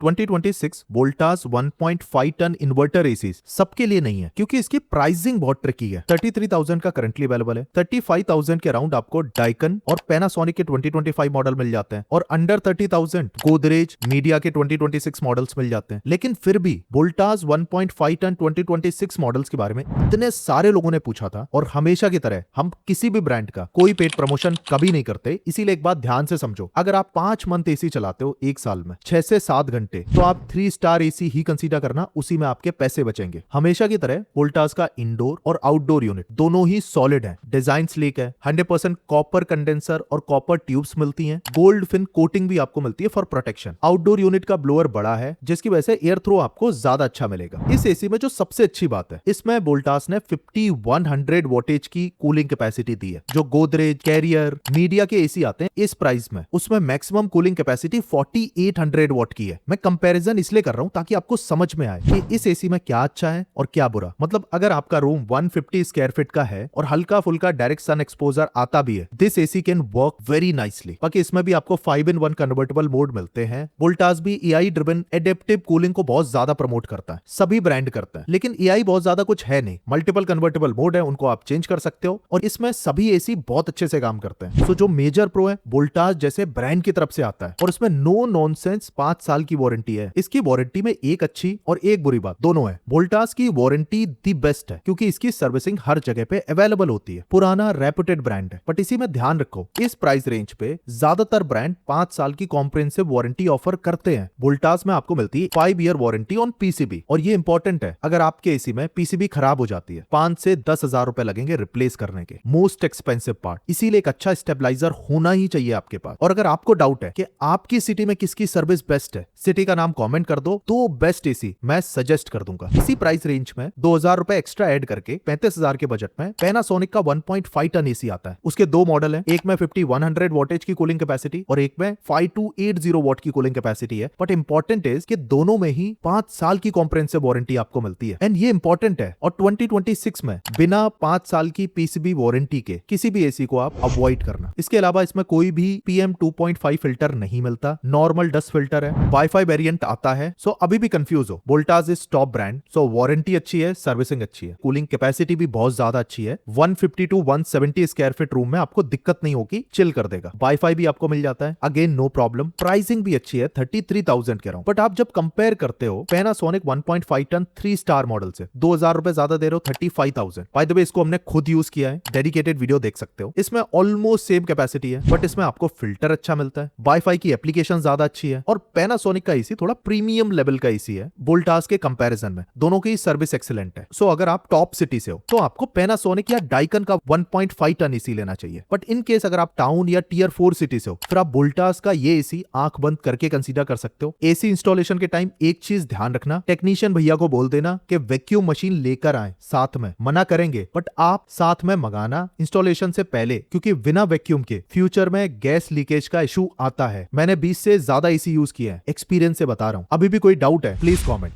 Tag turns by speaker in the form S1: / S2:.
S1: 2026 Voltas 1.5 ton inverter AC सबके लिए नहीं है, क्योंकि इसकी प्राइसिंग बहुत ट्रिकी है। 33,000 का करंटली अवेलेबल है। 35,000 के अराउंड आपको डाइकन और पैनासोनिक के 2025 मॉडल मिल जाते हैं, और अंडर 30,000 गोदरेज मीडिया के 2026 मॉडल्स मिल जाते हैं। लेकिन फिर भी वोल्टास 1.5 टन 2026 मॉडल्स के बारे में इतने सारे लोगों ने पूछा था, और हमेशा की तरह हम किसी भी ब्रांड का कोई पेड प्रमोशन कभी नहीं करते। इसीलिए एक बात ध्यान से समझो, अगर आप 5 मंथ एसी चलाते हो एक साल में 6 से 7 घंटे, तो आप 3 स्टार एसी ही कंसीडर करना, उसी में आपके पैसे बचेंगे। हमेशा की तरह वोल्टास का इंडोर और आउटडोर यूनिट दोनों ही सॉलिड है, डिजाइन स्लीक है, 100% कॉपर कंडेंसर और कॉपर ट्यूब्स मिलती हैं, गोल्ड फिन कोटिंग भी आपको मिलती है फॉर प्रोटेक्शन। आउटडोर यूनिट का ब्लोअर बड़ा है, जिसकी वजह से एयर थ्रो आपको ज्यादा अच्छा मिलेगा। इस एसी में जो सबसे अच्छी बात है, इसमें वोल्टास ने 5100 वोल्टेज की कूलिंग कैपेसिटी दी है। जो गोदरेज, कैरियर, मीडिया के एसी आते हैं इस प्राइस में, उसमें मैक्सिमम कूलिंग कैपेसिटी 4800 वॉट की है। मैं कंपैरिजन इसलिए कर रहा हूं ताकि आपको समझ में आए कि इस एसी में क्या अच्छा है और क्या बुरा। मतलब अगर आपका रूम 150 स्क्वायर फीट का है और हल्का फुल्का डायरेक्ट सन एक्सपोजर आता भी है, this AC can work very nicely. बाकी इसमें भी आपको 5-in-1 कन्वर्टेबल मोड मिलते हैं। वोल्टास भी एआई ड्रिवन एडेप्टिव कूलिंग को बहुत ज्यादा प्रमोट करता है, सभी ब्रांड करते हैं, लेकिन एआई बहुत ज्यादा कुछ है नहीं। मल्टीपल कन्वर्टेबल मोड है, उनको आप चेंज कर सकते हो, और इसमें सभी एसी बहुत अच्छे से काम करते हैं। सो जो मेजर प्रो है, वोल्टास जैसे ब्रांड की तरफ से आता है, और इसमें नो नॉनसेंस 5 साल की वारंटी है। इसकी वारंटी में एक अच्छी और एक बुरी बात दोनों है। वोल्टास की वारंटी दी बेस्ट है, क्योंकि इसकी सर्विसिंग हर जगह पे अवेलेबल होती है। पुराना रेपुटेड ब्रांड है, बट इसी में ध्यान रखो, इस प्राइस रेंज पे ज्यादातर ब्रांड 5 साल की कॉम्प्रिहेंसिव वारंटी ऑफर करते हैं। वोल्टास में आपको मिलती है 5 ईयर वारंटी ऑन पीसीबी, और ये इंपॉर्टेंट है। अगर आपके एसी में पीसीबी खराब हो जाती है, 5 से 10,000 रुपए लगेंगे रिप्लेस करने के, मोस्ट एक्सपेंसिव पार्ट। इसीलिए एक अच्छा स्टेबलाइजर होना ही चाहिए आपके पास। और अगर आपको डाउट है कि आपकी सिटी में किसकी सर्विस बेस्ट है, सिटी का नाम कमेंट कर दो, तो बेस्ट एसी मैं सजेस्ट कर दूंगा। इसी प्राइस रेंज में 2,000 रुपए एक्स्ट्रा ऐड करके 35,000 के बजट में पैनासोनिक का 1.5 टन एसी आता है। उसके दो मॉडल हैं, एक में 5100 वोल्टेज की कूलिंग कैपेसिटी और एक में 5280 वॉट की कूलिंग कैपेसिटी है। बट इंपॉर्टेंट इज कि दोनों में ही 5 साल की कॉम्प्रिहेंसिव वारंटी आपको मिलती है, एंड ये इंपॉर्टेंट है। और 2026 में बिना 5 साल की पीसीबी वारंटी के किसी भी एसी को आप अवॉइड करना। इसके अलावा इसमें कोई भी PM 2.5 फिल्टर नहीं मिलता, नॉर्मल डस्ट फिल्टर है, वाईफाई वेरिएंट आता है। सो अभी भी कंफ्यूज हो, Voltas is top brand. So warranty अच्छी है, सर्विसिंग अच्छी है, कूलिंग कैपेसिटी भी बहुत ज्यादा अच्छी है। 150 to 170 स्क्वायर फीट रूम में आपको दिक्कत नहीं होगी, चिल कर देगा। वाईफाई भी आपको मिल जाता है, अगेन नो प्रॉब्लम। प्राइसिंग भी अच्छी है, 33,000 के अराउंड। बट आप जब कंपेयर करते हो पैनासोनिक 1.5 टन 3 स्टार मॉडल से, 2,000 रुपए ज्यादा दे रहे हो, 35,000। बाय द वे इसको हमने खुद यूज किया है, डेडिकेटेड वीडियो देख सकते हो। इसमें ऑलमोस्ट सेम कैपेसिटी है, बट इसमें आपको फिल्टर अच्छा मिलता है, वाईफाई की एप्लीकेशन ज्यादा अच्छी है, और पैनासोनिक का एसी थोड़ा प्रीमियम लेवल का एसी है वोल्टास के कंपैरिजन में। दोनों की सर्विस एक्सीलेंट है। सो अगर आप टॉप सिटी से हो तो आपको पैनासोनिक या डाइकन का 1.5 टन एसी लेना चाहिए। बट इन केस अगर आप टाउन या टियर 4 सिटी से हो, फिर आप वोल्टास का ये एसी आंख बंद करके कंसीडर कर सकते हो। एसी इंस्टॉलेशन के टाइम एक चीज ध्यान रखना, टेक्नीशियन भैया को बोल देना कि वैक्यूम मशीन लेकर आए साथ में, मना करेंगे बट आप साथ में मंगाना इंस्टॉलेशन से पहले, क्योंकि बिना वैक्यूम के फ्यूचर में गैस लीकेज का इशू आता है। मैंने 20 से ज्यादा एसी यूज किया है, एक्सपीरियंस से बता रहा हूं। अभी भी कोई डाउट है प्लीज कमेंट।